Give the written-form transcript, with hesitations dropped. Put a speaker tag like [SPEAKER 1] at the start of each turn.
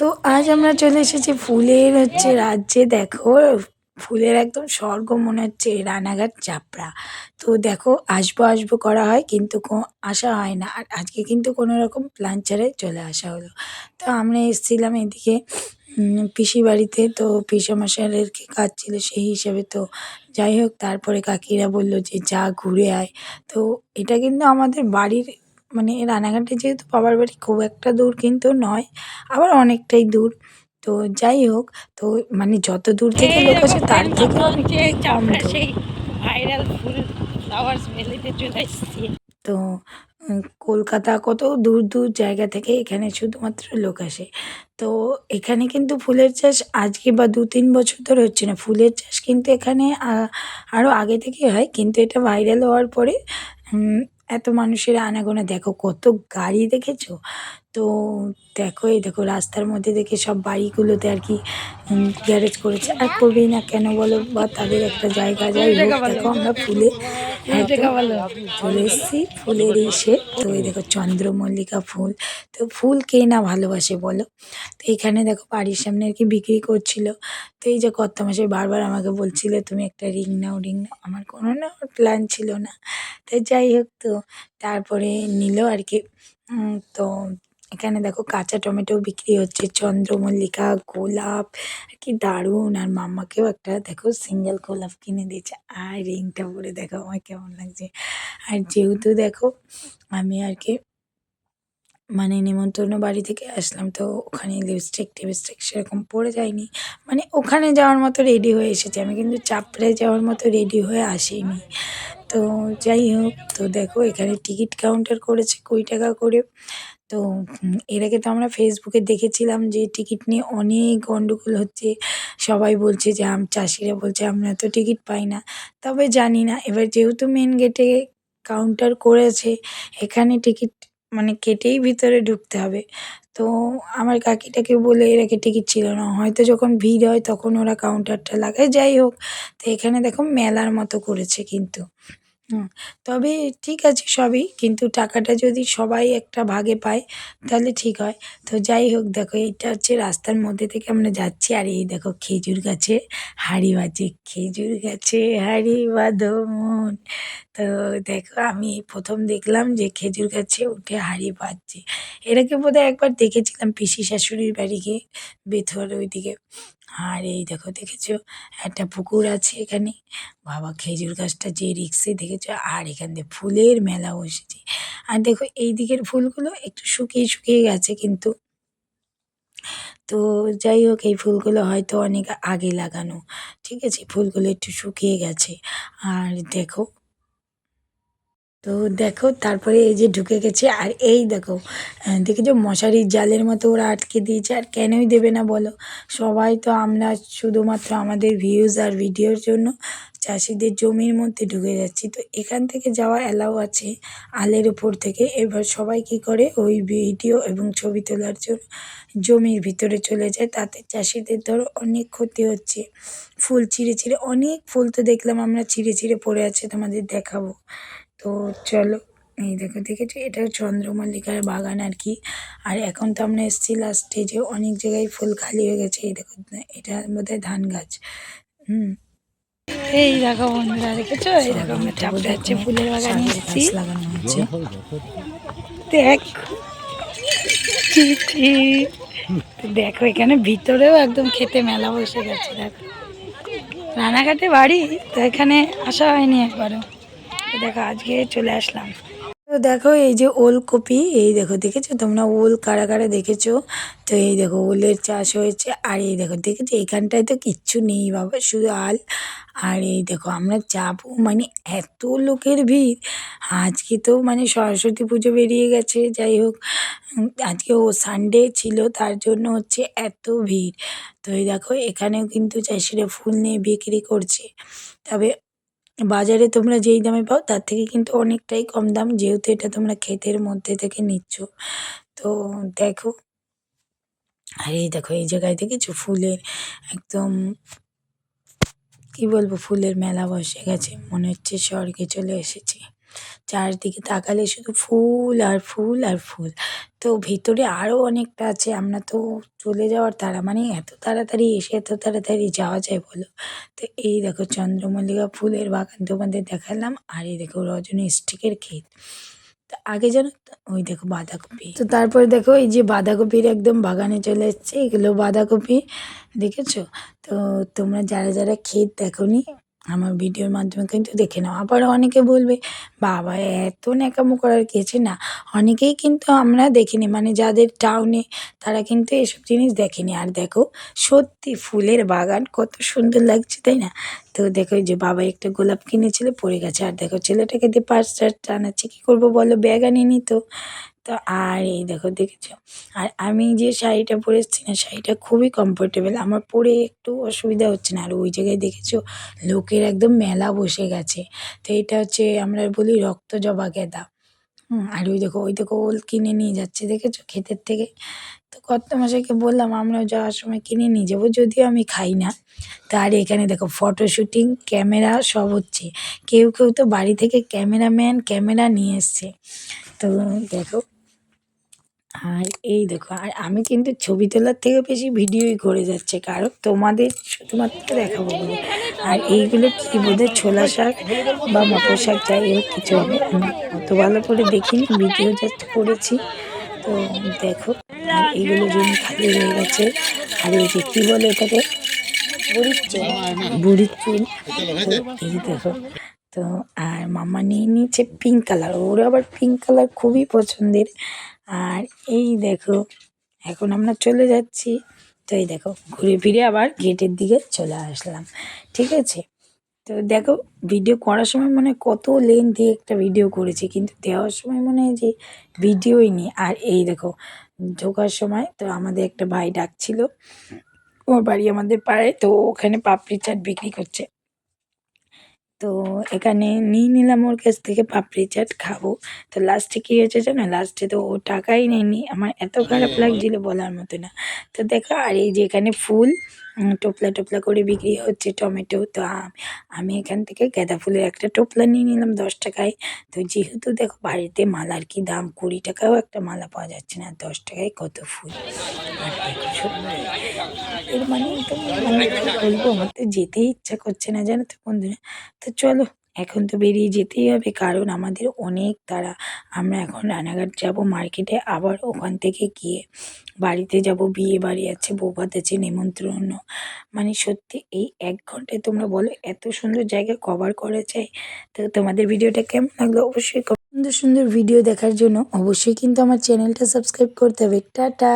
[SPEAKER 1] তো আজ আমরা চলে এসেছি ফুলের রাজ্যে। দেখো ফুলের একদম স্বর্গ মনে হচ্ছে রানাঘাট চাপড়া। তো দেখো আসবো আসবো করা হয় কিন্তু আসা হয় না। আর আজকে কিন্তু কোনো রকম প্ল্যান ছাড়াই চলে আসা হলো। তো আমরা এসেছিলাম এদিকে পিসি বাড়িতে। তো পিসেমশাইয়ের কি কাজ ছিল সেই হিসেবে। তো যাই হোক তারপরে কাকিরা বললো যে যা ঘুরে আয়। তো এটা কিন্তু আমাদের বাড়ির মানে রানাঘাটে যেহেতু বাবার বাড়ি খুব একটা দূর কিন্তু নয়, আবার অনেকটাই দূর। তো যাই হোক, তো মানে যত দূর থেকে
[SPEAKER 2] এই
[SPEAKER 1] লোক
[SPEAKER 2] দেখো
[SPEAKER 1] আসে তার
[SPEAKER 2] ফ্রেন্ডস,
[SPEAKER 1] থেকেও
[SPEAKER 2] আমরা হচ্ছে
[SPEAKER 1] অনেকটাই কম
[SPEAKER 2] চাপড়ার
[SPEAKER 1] দূর।
[SPEAKER 2] সেই ভাইরাল ফুল ফ্লাওয়ার্স ভ্যালিতে চলে এসেছি।
[SPEAKER 1] তো কলকাতা কত দূর দূর জায়গা থেকে এখানে শুধুমাত্র লোক আসে। তো এখানে কিন্তু ফুলের চাষ আজকে বা ২-৩ বছর ধরে হচ্ছে না। ফুলের চাষ কিন্তু এখানে আরও আগে থেকেই হয়, কিন্তু এটা ভাইরাল হওয়ার পরে উম, এত মানুষের আনাগোনা। দেখো কত গাড়ি দেখেছো। তো দেখো এই দেখো রাস্তার মধ্যে দেখে সব বাড়িগুলোতে আর কি গ্যারেজ করেছে। আর করবেই না কেন বলো, বা তাদের একটা জায়গা। যাই হোক
[SPEAKER 2] দেখা ভালো,
[SPEAKER 1] দেখো আমরা ফুলে একদম
[SPEAKER 2] দেখা ভালো।
[SPEAKER 1] চলে এসেছি ফুলের ইসে। তো এই দেখো চন্দ্রমল্লিকা ফুল। তো ফুল কে না ভালোবাসে বলো। তো এখানে দেখো বাড়ির সামনে আর কি বিক্রি করছিল। তো এই যে কর্তামশাই বারবার আমাকে বলছিল তুমি একটা রিং নাও, রিং নাও। আমার কোনো নেওয়ার প্ল্যান ছিল না। তো যাই হোক, তো তারপরে নিল আর কি। তো এখানে দেখো কাঁচা টমেটো বিক্রি হচ্ছে, চন্দ্রমল্লিকা, গোলাপ, কি দারুণ। আর মাম্মাকেও একটা দেখো সিঙ্গেল গোলাপ কিনে দিয়েছে। আর রিংটা পরে দেখো আমার কেমন লাগছে। আর যেহেতু দেখো আমি আর কি মানে নেমন্তন্ন বাড়ি থেকে আসলাম, তো ওখানে লিপস্টিক টিপস্টিক সেরকম পরে যাইনি। মানে ওখানে যাওয়ার মতো রেডি হয়ে এসেছি আমি, কিন্তু চাপড়ায় যাওয়ার মতো রেডি হয়ে আসিনি। তো যাই হোক, তো দেখো এখানে টিকিট কাউন্টার করেছে 20 টাকা করে। তো এর আগে তো আমরা ফেসবুকে দেখেছিলাম যে টিকিট নিয়ে অনেক গন্ডগোল হচ্ছে। সবাই বলছে যে চাষিরা বলছে আমরা তো টিকিট পাই না। তবে জানি না, এবার যেহেতু মেন গেটে কাউন্টার করেছে, এখানে টিকিট মানে কেটেই ভিতরে ঢুকতে হবে। তো আমার কাকিটাকে বলে এর আগে টিকিট ছিল না, হয়তো যখন ভিড় হয় তখন ওরা কাউন্টারটা লাগায়। যাই হোক, তো এখানে দেখো মেলার মতো করেছে কিন্তু। হুম, তবে ঠিক আছে সবই, কিন্তু টাকাটা যদি সবাই একটা ভাগে পায় তাহলে ঠিক হয়। তো যাই হোক দেখো এইটা হচ্ছে রাস্তার মধ্যে থেকে আমরা যাচ্ছি। আর এই দেখো খেজুর গাছে হাঁড়ি বাজে, খেজুর গাছে হাঁড়ি বাঁধো মন। তো দেখো আমি এই প্রথম দেখলাম যে খেজুর গাছে উঠে হাঁড়ি বাজছে। এর আগে বোধহয় একবার দেখেছিলাম পিসি শাশুড়ির বাড়ি গিয়ে, বেথুয়ার ওইদিকে। আর এই দেখো দেখেছো একটা পুকুর আছে এখানে। বাবা খেজুর গাছটা যে রিক্সে দেখেছো। আর এখান দিয়ে ফুলের মেলা বসেছে। আর দেখো এই দিকের ফুলগুলো একটু শুকিয়ে শুকিয়ে গেছে কিন্তু। তো যাই হোক এই ফুলগুলো হয়তো অনেক আগে লাগানো। ঠিক আছে, ফুলগুলো একটু শুকিয়ে গেছে। আর দেখো, তো দেখো তারপরে এই যে ঢুকে গেছে। আর এই দেখো দেখেছো মশারির জালের মতো ওরা আটকে দিয়েছে। আর কেনই দেবে না বলো, সবাই তো আমরা শুধুমাত্র আমাদের ভিউজ আর ভিডিওর জন্য চাষিদের জমির মধ্যে ঢুকে যাচ্ছি। তো এখান থেকে যাওয়া অ্যালাউ আছে আলের উপর থেকে। এবার সবাই কি করে ওই ভিডিও এবং ছবি তোলার জন্য জমির ভিতরে চলে যায়। তাতে চাষিদের ধরো অনেক ক্ষতি হচ্ছে। ফুল ছিঁড়ে ছিঁড়ে অনেক ফুল তো দেখলাম আমরা ছিঁড়ে ছিঁড়ে পড়ে আছে, তোমাদের দেখাবো। তো চলো, এই দেখো দেখেছো এটাও চন্দ্রমল্লিকার বাগান আর কি। আর এখন তো আমরা এসেছি লাস্ট স্টেজে, অনেক জায়গায় ফুল খালি হয়ে গেছে। এই দেখো এটা বোধহয় ধান গাছ। হুম,
[SPEAKER 2] এই দেখো বন্ধুরা, দেখেছো? এই দেখো
[SPEAKER 1] সরি,
[SPEAKER 2] আমরা
[SPEAKER 1] এটা
[SPEAKER 2] চাপড়া
[SPEAKER 1] বোধহয়
[SPEAKER 2] হচ্ছে
[SPEAKER 1] কোনো
[SPEAKER 2] ফুলের বাগানে
[SPEAKER 1] শাকের
[SPEAKER 2] এসেছি।
[SPEAKER 1] গাছ লাগানো হয়েছে।
[SPEAKER 2] দেখ, ছি, ছি। তো দেখো এখানে ভিতরেও একদম খেতে মেলা বসে গেছে। দেখো রানাঘাটে বাড়ি, তো এখানে আসা হয়নি একবারও। তো দেখো আজকে চলে আসলাম।
[SPEAKER 1] তো দেখো এই যে ওলকপি, এই দেখো দেখেছো তোমরা ওল কারা কারা দেখেছো। তো এই দেখো ওলের চাষ হয়েছে। আর এই দেখো দেখেছো এখানটায় তো কিচ্ছু নেই বাবা, শুধু আল। আর এই দেখো আমরা যাবো মানে এত লোকের ভিড়। আজকে তো মানে সরস্বতী পুজো বেরিয়ে গেছে। যাই হোক আজকে ও সানডে ছিল তার জন্য হচ্ছে এত ভিড়। তো এই দেখো এখানেও কিন্তু চাষিরা ফুল নিয়ে বিক্রি করছে। তবে বাজারে তোমরা যেই দামে পাও তার থেকে কিন্তু অনেকটাই কম দাম, যেহেতু এটা তোমরা ক্ষেতের মধ্যে থেকে নিচ্ছ। তো দেখো, আর এই দেখো এই জায়গায় দেখেছো ফুলের একদম কি বলবো ফুলের মেলা বসে গেছে, মনে হচ্ছে স্বর্গে চলে এসেছি। চারদিকে তাকালে শুধু ফুল আর ফুল আর ফুল। তো ভেতরে আরও অনেকটা আছে, আমরা তো চলে যাওয়ার তাড়া, মানে এত তাড়াতাড়ি এসে এত তাড়াতাড়ি যাওয়া যায় বলো? তো এই দেখো চন্দ্রমল্লিকা ফুলের বাগান তোমাদের দেখালাম, আর এই দেখো রজনী স্টিকের ক্ষেত। তো আগে জানো তো ওই দেখো বাঁধাকপি, তো তারপরে দেখো এই যে বাঁধাকপির একদম বাগানে চলে এসছে, এগুলো বাঁধাকপি দেখেছো? তো তোমরা যারা যারা ক্ষেত দেখোনি আমার ভিডিওর মাধ্যমে কিন্তু দেখে নাও। আবার অনেকে বলবে বাবা এত ন্যাকামো করার কি আছে, না অনেকেই কিন্তু আমরা দেখিনি, মানে যাদের টাউনে তারা কিন্তু এসব জিনিস দেখেনি। আর দেখো সত্যি ফুলের বাগান কত সুন্দর লাগছে, তাই না? তো দেখো এই যে বাবা একটা গোলাপ কিনেছিল পড়ে গেছে, আর দেখো ছেলেটাকে দিয়ে পার্স টানাচ্ছে, কী করবো বলো, ব্যাগ আনিনি তো। তো আর এই দেখো দেখেছো, আর আমি যে শাড়িটা পরে এসেছি না, শাড়িটা খুবই কমফোর্টেবল, আমার পরে একটু অসুবিধা হচ্ছে না। আর ওই জায়গায় দেখেছো লোকের একদম মেলা বসে গেছে। তো এটা হচ্ছে আমরা বলি রক্ত জবা গাঁদা। আর ওই দেখো ওল কিনে নিয়ে যাচ্ছে, দেখেছো ক্ষেতের থেকে। তো কর্তামশাইকে বললাম আমরাও যাওয়ার সময় কিনে নিয়ে যাবো, যদিও আমি খাই না। তার এখানে দেখো ফটো শুটিং ক্যামেরা সব হচ্ছে, কেউ কেউ তো বাড়ি থেকে ক্যামেরাম্যান ক্যামেরা নিয়ে এসছে। তো দেখো, আর এই দেখো, আর আমি কিন্তু ছবি তোলার থেকে বেশি ভিডিওই করে যাচ্ছে, কারণ তোমাদের শুধুমাত্র দেখাবো বলে। আর এইগুলো কি বোধহয় ছোলা শাক বা মটর শাক, যাই হোক কিছু হবে, আমি অত ভালো করে দেখিনি, ভিডিও জাস্ট করেছি। তো দেখো, আর এইগুলো জমি খালি হয়ে গেছে। আর এই যে কী বলে এটাকে, বুড়ির চুল, বুড়ির চুল। তো এই দেখো, তো আর মামা নিয়ে নিয়েছে পিঙ্ক কালার, ওর আবার পিঙ্ক কালার খুবই পছন্দের। আর এই দেখো এখন আমরা চলে যাচ্ছি। তো এই দেখো ঘুরে ফিরে আবার গেটের দিকে চলে আসলাম, ঠিক আছে? তো দেখো ভিডিও করার সময় মনে হয় কত লেন্থি একটা ভিডিও করেছি, কিন্তু দেওয়ার সময় মনে হয় যে ভিডিওই নেই। আর এই দেখো ঢোকার সময় তো আমাদের একটা ভাই ডাকছিল, ওর বাড়ি আমাদের পাড়ায়, তো ওখানে পাপড়ি চাট বিক্রি করছে। তো এখানে নিয়ে নিলাম ওর কাছ থেকে পাপড়ি চাট খাবো। তো লাস্টে কী হয়েছে জানো, লাস্টে তো ও টাকাই নেয়নি, আমার এত খারাপ লাগছিল বলার মতো না। তো দেখো, আর এই যে এখানে ফুল টোপলা টোপলা করে বিক্রি হচ্ছে, টমেটো। তো আমি এখান থেকে গাঁদা ফুলের একটা টোপলা নিয়ে নিলাম 10 টাকায়। তো যেহেতু দেখো বাড়িতে মালার কি দাম, 20 টাকাও একটা মালা পাওয়া যাচ্ছে না, 10 টাকায় কত ফুল। আর দেখো সত্যি এর মানে একদম, মানে কি বলবো, আমার তো যেতেই ইচ্ছা করছে না জানো তো বন্ধুরা। তো চলো এখন তো বেরিয়ে যেতেই হবে, কারণ আমাদের অনেক তাড়া। আমরা এখন রানাঘাট যাব মার্কেটে, আবার ওখান থেকে গিয়ে বাড়িতে যাব, বিয়ে বাড়ি আছে, বৌভাত আছে, নেমন্ত্রণ। মানে সত্যি এই 1 ঘন্টায় তোমরা বলো এত সুন্দর জায়গা কভার করা যায়? তো তোমাদের ভিডিওটা কেমন লাগলো অবশ্যই সুন্দর সুন্দর ভিডিও দেখার জন্য অবশ্যই কিন্তু আমার চ্যানেলটা সাবস্ক্রাইব করতে হবে। টাটা।